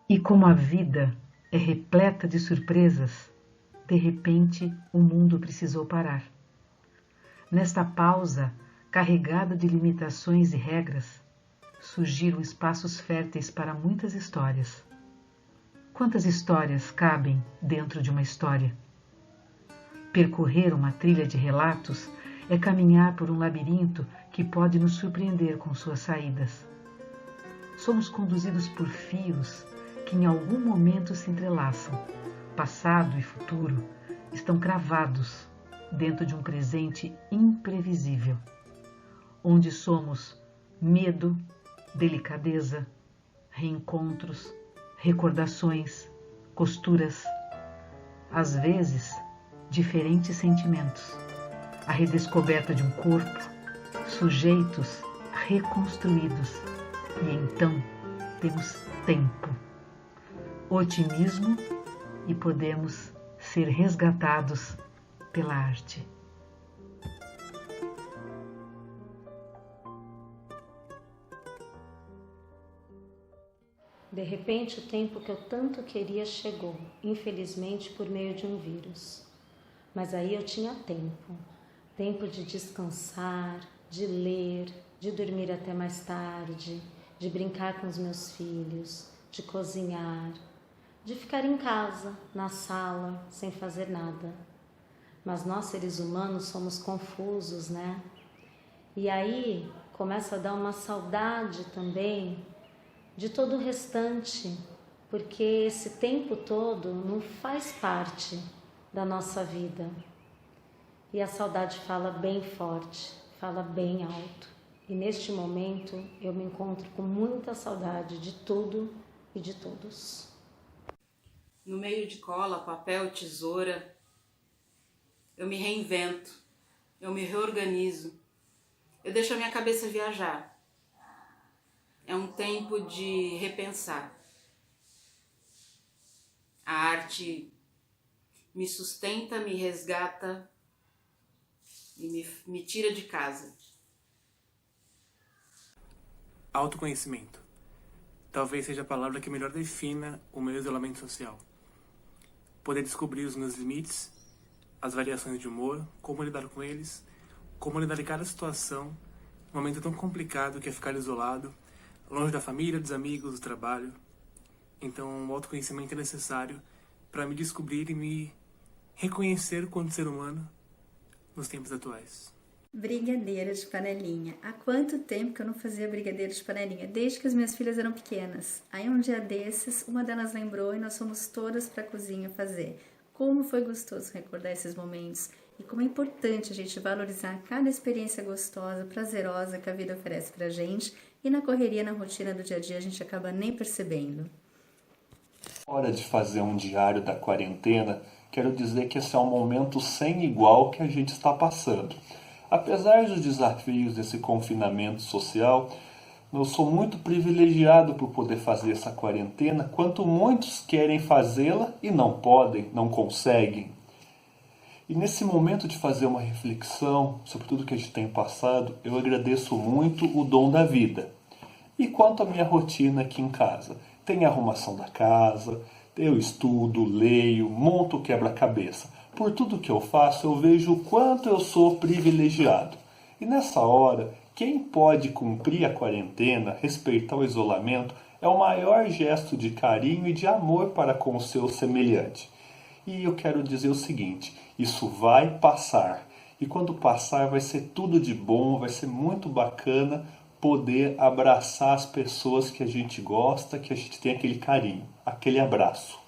E como a vida é repleta de surpresas, de repente o mundo precisou parar. Nesta pausa, carregada de limitações e regras, surgiram espaços férteis para muitas histórias. Quantas histórias cabem dentro de uma história? Percorrer uma trilha de relatos é caminhar por um labirinto que pode nos surpreender com suas saídas. Somos conduzidos por fios que em algum momento se entrelaçam. Passado e futuro estão cravados dentro de um presente imprevisível, onde somos medo, delicadeza, reencontros, recordações, costuras, às vezes diferentes sentimentos, a redescoberta de um corpo, sujeitos reconstruídos, e então temos tempo, otimismo e podemos ser resgatados pela arte. De repente, o tempo que eu tanto queria chegou, infelizmente por meio de um vírus. Mas aí eu tinha tempo de descansar, de ler, de dormir até mais tarde, de brincar com os meus filhos, de cozinhar, de ficar em casa, na sala, sem fazer nada. Mas nós, seres humanos, somos confusos, né? E aí começa a dar uma saudade também de todo o restante, porque esse tempo todo não faz parte da nossa vida. E a saudade fala bem forte, fala bem alto. E neste momento eu me encontro com muita saudade de tudo e de todos. No meio de cola, papel, tesoura, eu me reinvento, eu me reorganizo, eu deixo a minha cabeça viajar. É um tempo de repensar. A arte me sustenta, me resgata e me tira de casa. Autoconhecimento. Talvez seja a palavra que melhor defina o meu isolamento social. Poder descobrir os meus limites, as variações de humor, como lidar com eles, como lidar em cada situação, um momento tão complicado que é ficar isolado, longe da família, dos amigos, do trabalho. Então, o autoconhecimento é necessário para me descobrir e me reconhecer quanto ser humano nos tempos atuais. Brigadeiro de panelinha. Há quanto tempo que eu não fazia brigadeiro de panelinha? Desde que as minhas filhas eram pequenas. Aí um dia desses, uma delas lembrou e nós fomos todas para a cozinha fazer. Como foi gostoso recordar esses momentos e como é importante a gente valorizar cada experiência gostosa, prazerosa que a vida oferece pra gente e na correria, na rotina do dia a dia a gente acaba nem percebendo. Hora de fazer um diário da quarentena, quero dizer que esse é um momento sem igual que a gente está passando. Apesar dos desafios desse confinamento social, eu sou muito privilegiado por poder fazer essa quarentena, quanto muitos querem fazê-la e não podem, não conseguem. E nesse momento de fazer uma reflexão sobre tudo que a gente tem passado, eu agradeço muito o dom da vida. E quanto à minha rotina aqui em casa? Tem a arrumação da casa, eu estudo, leio, monto o quebra-cabeça. Por tudo que eu faço, eu vejo o quanto eu sou privilegiado. E nessa hora, quem pode cumprir a quarentena, respeitar o isolamento, é o maior gesto de carinho e de amor para com o seu semelhante. E eu quero dizer o seguinte, isso vai passar. E quando passar vai ser tudo de bom, vai ser muito bacana poder abraçar as pessoas que a gente gosta, que a gente tem aquele carinho, aquele abraço.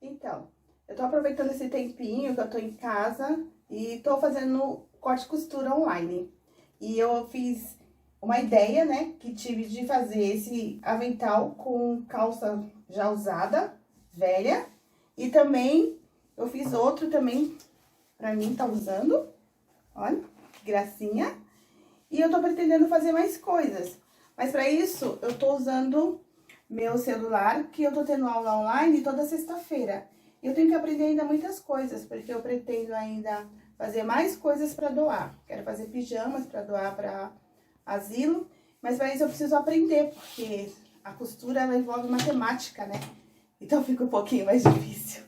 Então, eu tô aproveitando esse tempinho que eu tô em casa e tô fazendo corte e costura online. E eu fiz uma ideia, né, que tive de fazer esse avental com calça já usada, velha. E também, eu fiz outro também, pra mim tá usando. Olha, que gracinha. E eu tô pretendendo fazer mais coisas. Mas pra isso, eu tô usando meu celular, que eu tô tendo aula online toda sexta-feira. Eu tenho que aprender ainda muitas coisas, porque eu pretendo ainda fazer mais coisas pra doar. Quero fazer pijamas pra doar pra asilo, mas pra isso eu preciso aprender, porque a costura ela envolve matemática, né? Então fica um pouquinho mais difícil.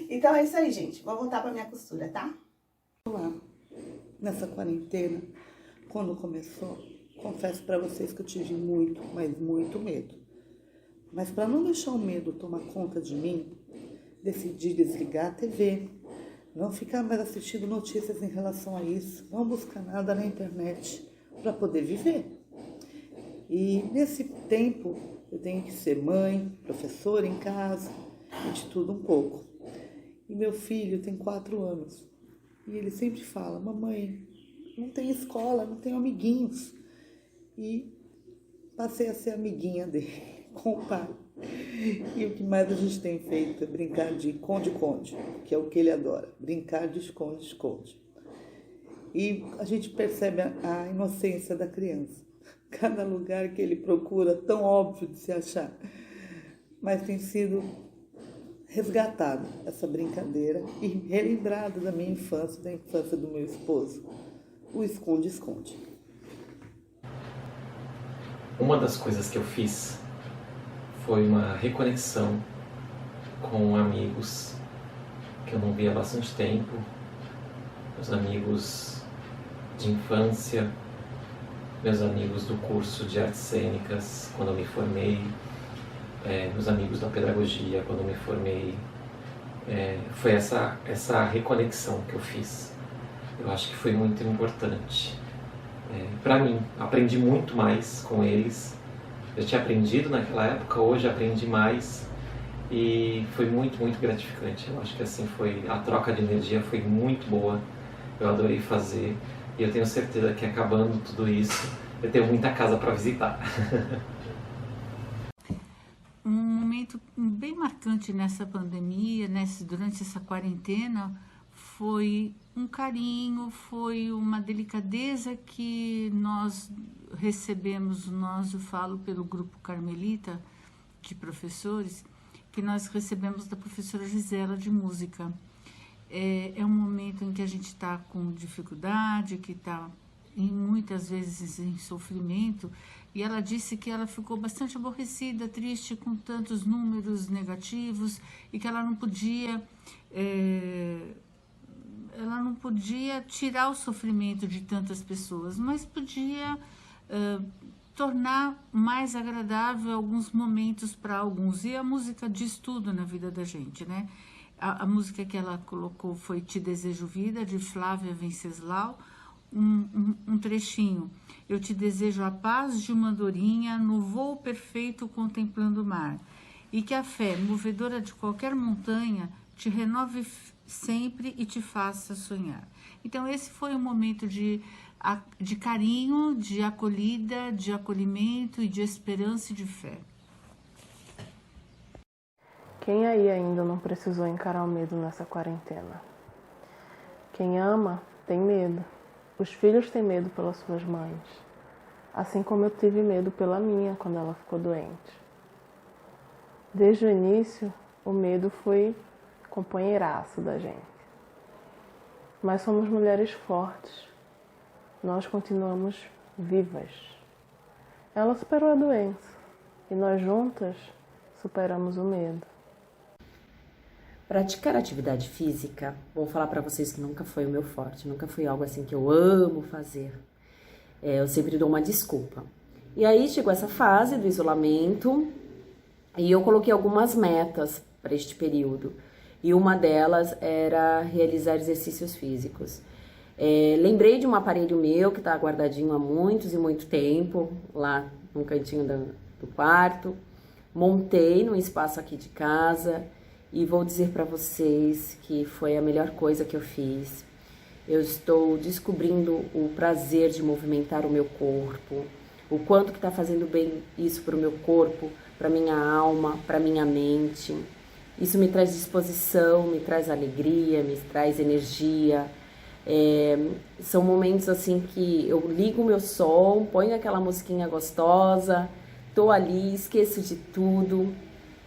Então é isso aí, gente. Vou voltar pra minha costura, tá? Olá. Nessa quarentena, quando começou, confesso pra vocês que eu tive muito, mas muito medo. Mas para não deixar o medo tomar conta de mim, decidi desligar a TV, não ficar mais assistindo notícias em relação a isso, não buscar nada na internet para poder viver. E nesse tempo eu tenho que ser mãe, professora em casa e de tudo um pouco. E meu filho tem 4 anos e ele sempre fala: mamãe, não tem escola, não tenho amiguinhos. E passei a ser amiguinha dele com o pai. E o que mais a gente tem feito é brincar de esconde-esconde, que é o que ele adora, brincar de esconde-esconde. E a gente percebe a inocência da criança. Cada lugar que ele procura, tão óbvio de se achar. Mas tem sido resgatado essa brincadeira e relembrado da minha infância, da infância do meu esposo, o esconde-esconde. Uma das coisas que eu fiz foi uma reconexão com amigos que eu não via há bastante tempo, meus amigos de infância, meus amigos do curso de artes cênicas quando eu me formei, meus amigos da pedagogia quando eu me formei. Foi essa reconexão que eu fiz. Eu acho que foi muito importante. Para mim, aprendi muito mais com eles. Eu tinha aprendido naquela época, hoje aprendi mais e foi muito, muito gratificante. Eu acho que assim a troca de energia foi muito boa, eu adorei fazer e eu tenho certeza que acabando tudo isso, eu tenho muita casa para visitar. Um momento bem marcante nessa pandemia, durante essa quarentena, foi um carinho, foi uma delicadeza que nós recebemos, eu falo pelo grupo Carmelita de professores, que nós recebemos da professora Gisela de música. É um momento em que a gente está com dificuldade, que está muitas vezes em sofrimento, e ela disse que ela ficou bastante aborrecida, triste com tantos números negativos e que ela não podia tirar o sofrimento de tantas pessoas, mas podia tornar mais agradável alguns momentos para alguns. E a música diz tudo na vida da gente, né? A música que ela colocou foi Te Desejo Vida, de Flávia Venceslau, um trechinho. Eu te desejo a paz de uma andorinha no voo perfeito contemplando o mar, e que a fé, movedora de qualquer montanha, te renove sempre e te faça sonhar. Então esse foi um momento de carinho, de acolhida, de acolhimento e de esperança e de fé. Quem aí ainda não precisou encarar o medo nessa quarentena? Quem ama tem medo. Os filhos têm medo pelas suas mães, assim como eu tive medo pela minha quando ela ficou doente. Desde o início, o medo foi companheiraço da gente. Mas somos mulheres fortes. Nós continuamos vivas. Ela superou a doença e nós juntas superamos o medo. Praticar atividade física, vou falar para vocês que nunca foi o meu forte, nunca foi algo assim que eu amo fazer. Eu sempre dou uma desculpa. E aí chegou essa fase do isolamento e eu coloquei algumas metas para este período. E uma delas era realizar exercícios físicos. Lembrei de um aparelho meu que está guardadinho há muitos e muito tempo, lá no cantinho do quarto. Montei num espaço aqui de casa e vou dizer para vocês que foi a melhor coisa que eu fiz. Eu estou descobrindo o prazer de movimentar o meu corpo, o quanto que está fazendo bem isso para o meu corpo, para minha alma, para minha mente. Isso me traz disposição, me traz alegria, me traz energia. São momentos assim que eu ligo o meu som, ponho aquela musiquinha gostosa, tô ali, esqueço de tudo,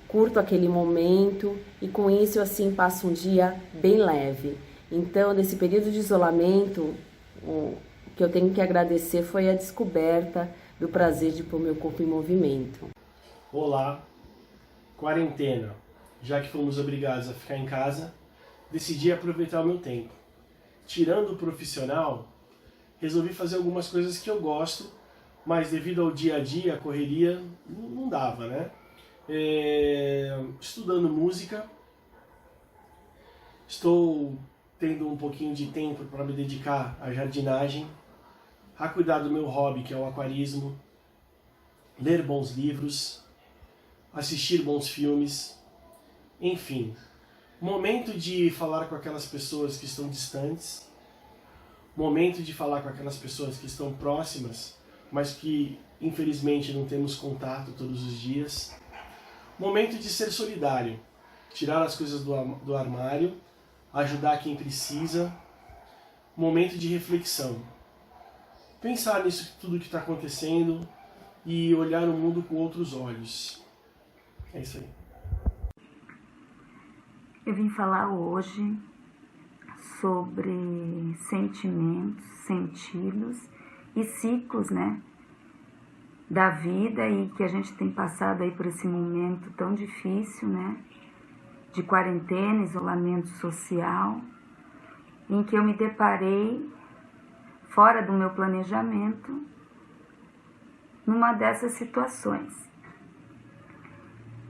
curto aquele momento e com isso assim passo um dia bem leve. Então, nesse período de isolamento, o que eu tenho que agradecer foi a descoberta do prazer de pôr meu corpo em movimento. Olá, quarentena. Já que fomos obrigados a ficar em casa, decidi aproveitar o meu tempo. Tirando o profissional, resolvi fazer algumas coisas que eu gosto, mas devido ao dia a dia, a correria, não dava, né? Estudando música, estou tendo um pouquinho de tempo para me dedicar à jardinagem, a cuidar do meu hobby, que é o aquarismo, ler bons livros, assistir bons filmes, enfim. Momento de falar com aquelas pessoas que estão distantes, momento de falar com aquelas pessoas que estão próximas, mas que infelizmente não temos contato todos os dias. Momento de ser solidário, tirar as coisas do armário, ajudar quem precisa. Momento de reflexão. Pensar nisso tudo que está acontecendo e olhar o mundo com outros olhos. É isso aí. Eu vim falar hoje sobre sentimentos, sentidos e ciclos, né, da vida, e que a gente tem passado aí por esse momento tão difícil, né, de quarentena, isolamento social, em que eu me deparei fora do meu planejamento numa dessas situações.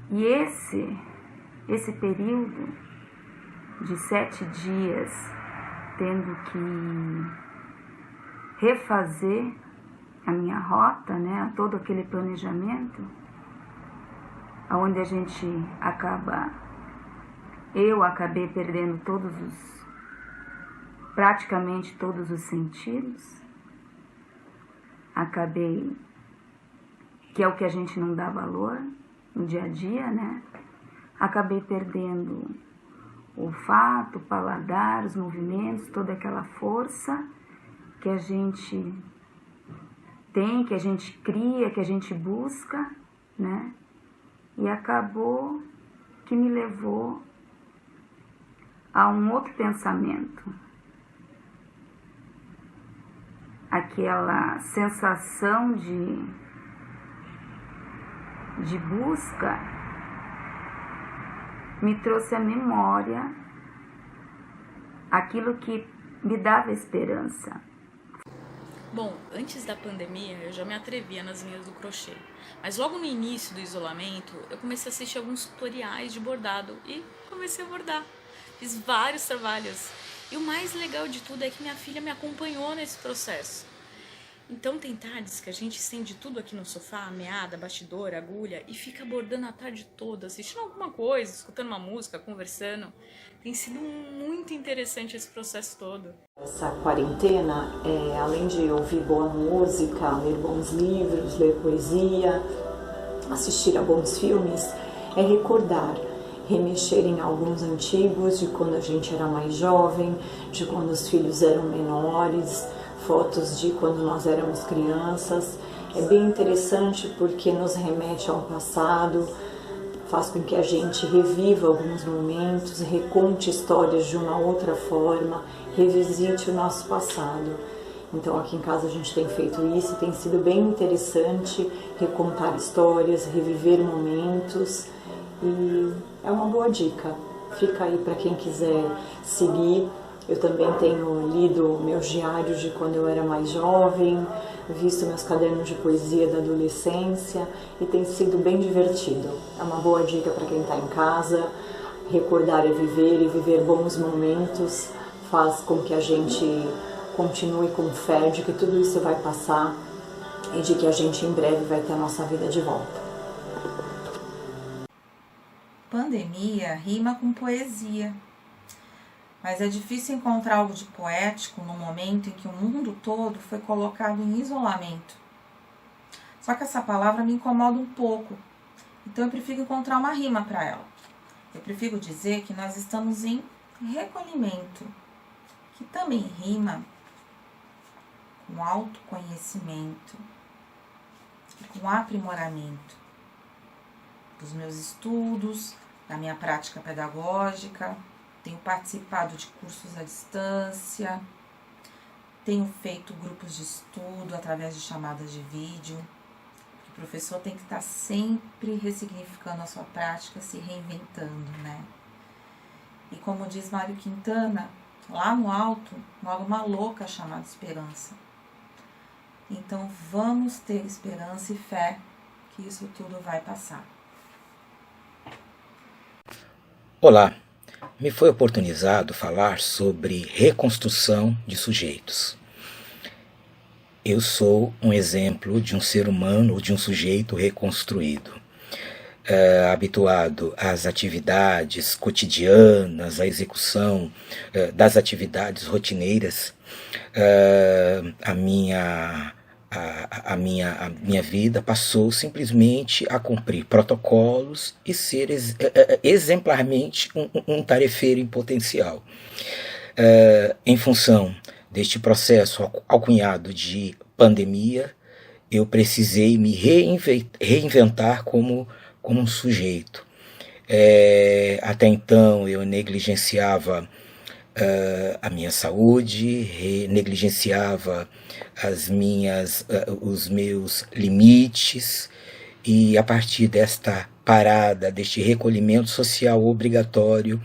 E esse período de 7 dias tendo que refazer a minha rota, né, todo aquele planejamento, onde eu acabei perdendo praticamente todos os sentidos, que é o que a gente não dá valor no dia a dia, né? Acabei perdendo o olfato, o paladar, os movimentos, toda aquela força que a gente tem, que a gente cria, que a gente busca, né? E acabou que me levou a um outro pensamento. Aquela sensação de busca me trouxe à memória aquilo que me dava esperança. Bom, antes da pandemia eu já me atrevia nas linhas do crochê, mas logo no início do isolamento eu comecei a assistir alguns tutoriais de bordado e comecei a bordar. Fiz vários trabalhos e o mais legal de tudo é que minha filha me acompanhou nesse processo. Então tem tardes que a gente estende tudo aqui no sofá, meada, bastidora, agulha, e fica bordando a tarde toda, assistindo alguma coisa, escutando uma música, conversando. Tem sido muito interessante esse processo todo. Essa quarentena, além de ouvir boa música, ler bons livros, ler poesia, assistir a bons filmes, é recordar, remexer em alguns antigos de quando a gente era mais jovem, de quando os filhos eram menores, fotos de quando nós éramos crianças. É bem interessante porque nos remete ao passado, faz com que a gente reviva alguns momentos, reconte histórias de uma outra forma, revisite o nosso passado. Então aqui em casa a gente tem feito isso, tem sido bem interessante recontar histórias, reviver momentos, e é uma boa dica. Fica aí para quem quiser seguir. Eu também tenho lido meus diários de quando eu era mais jovem, visto meus cadernos de poesia da adolescência, e tem sido bem divertido. É uma boa dica para quem está em casa. Recordar é viver, e viver bons momentos faz com que a gente continue com fé de que tudo isso vai passar e de que a gente em breve vai ter a nossa vida de volta. Pandemia rima com poesia. Mas é difícil encontrar algo de poético no momento em que o mundo todo foi colocado em isolamento. Só que essa palavra me incomoda um pouco, então eu prefiro encontrar uma rima para ela. Eu prefiro dizer que nós estamos em recolhimento, que também rima com autoconhecimento, com aprimoramento dos meus estudos, da minha prática pedagógica. Tenho participado de cursos à distância, tenho feito grupos de estudo através de chamadas de vídeo, O professor tem que estar sempre ressignificando a sua prática, se reinventando, né? E como diz Mário Quintana, lá no alto mora uma louca chamada esperança. Então vamos ter esperança e fé que isso tudo vai passar. Olá, me foi oportunizado falar sobre reconstrução de sujeitos. Eu sou um exemplo de um ser humano ou de um sujeito reconstruído, habituado às atividades cotidianas, à execução das atividades rotineiras. A minha vida passou simplesmente a cumprir protocolos e ser exemplarmente um tarefeiro em potencial. Em função deste processo alcunhado de pandemia, eu precisei me reinventar como um sujeito. Até então eu negligenciava a minha saúde, negligenciava os meus limites, e a partir desta parada, deste recolhimento social obrigatório,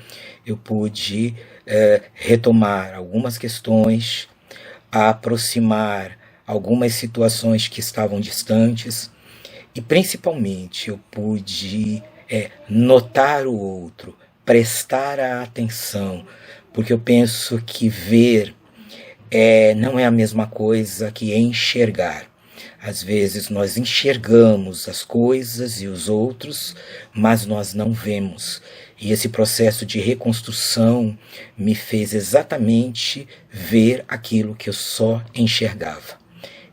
eu pude retomar algumas questões, aproximar algumas situações que estavam distantes, e principalmente eu pude notar o outro, prestar a atenção, porque eu penso que ver não é a mesma coisa que enxergar. Às vezes nós enxergamos as coisas e os outros, mas nós não vemos. E esse processo de reconstrução me fez exatamente ver aquilo que eu só enxergava.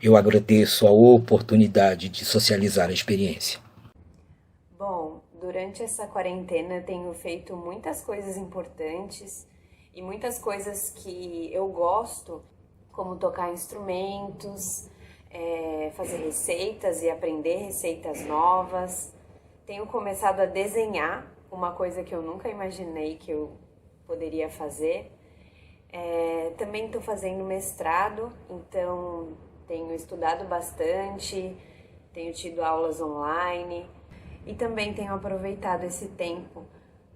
Eu agradeço a oportunidade de socializar a experiência. Bom, durante essa quarentena eu tenho feito muitas coisas importantes e muitas coisas que eu gosto, como tocar instrumentos, fazer receitas e aprender receitas novas. Tenho começado a desenhar, uma coisa que eu nunca imaginei que eu poderia fazer. Também estou fazendo mestrado, então tenho estudado bastante, tenho tido aulas online e também tenho aproveitado esse tempo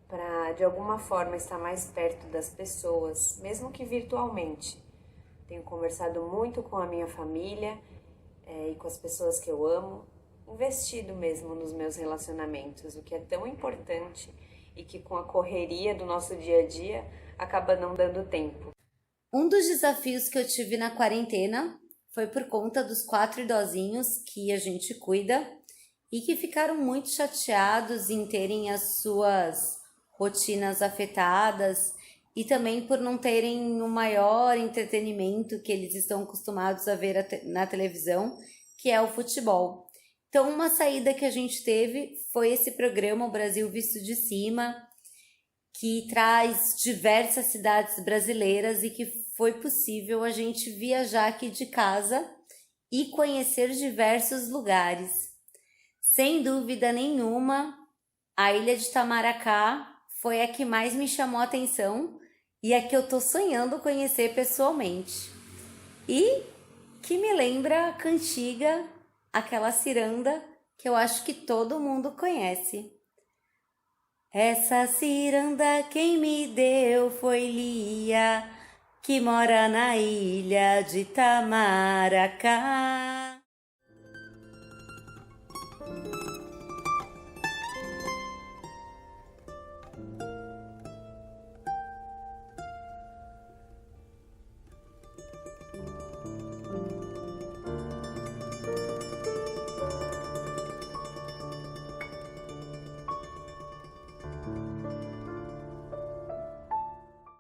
para, de alguma forma, estar mais perto das pessoas, mesmo que virtualmente. Tenho conversado muito com a minha família e com as pessoas que eu amo, investido mesmo nos meus relacionamentos, o que é tão importante e que com a correria do nosso dia a dia acaba não dando tempo. Um dos desafios que eu tive na quarentena foi por conta dos 4 idosinhos que a gente cuida e que ficaram muito chateados em terem as suas rotinas afetadas e também por não terem o maior entretenimento que eles estão acostumados a ver na televisão, que é o futebol. Então, uma saída que a gente teve foi esse programa O Brasil Visto de Cima, que traz diversas cidades brasileiras e que foi possível a gente viajar aqui de casa e conhecer diversos lugares. Sem dúvida nenhuma, a ilha de Itamaracá foi a que mais me chamou a atenção e a que eu tô sonhando conhecer pessoalmente. E que me lembra a cantiga, aquela ciranda que eu acho que todo mundo conhece. Essa ciranda quem me deu foi Lia, que mora na ilha de Itamaracá.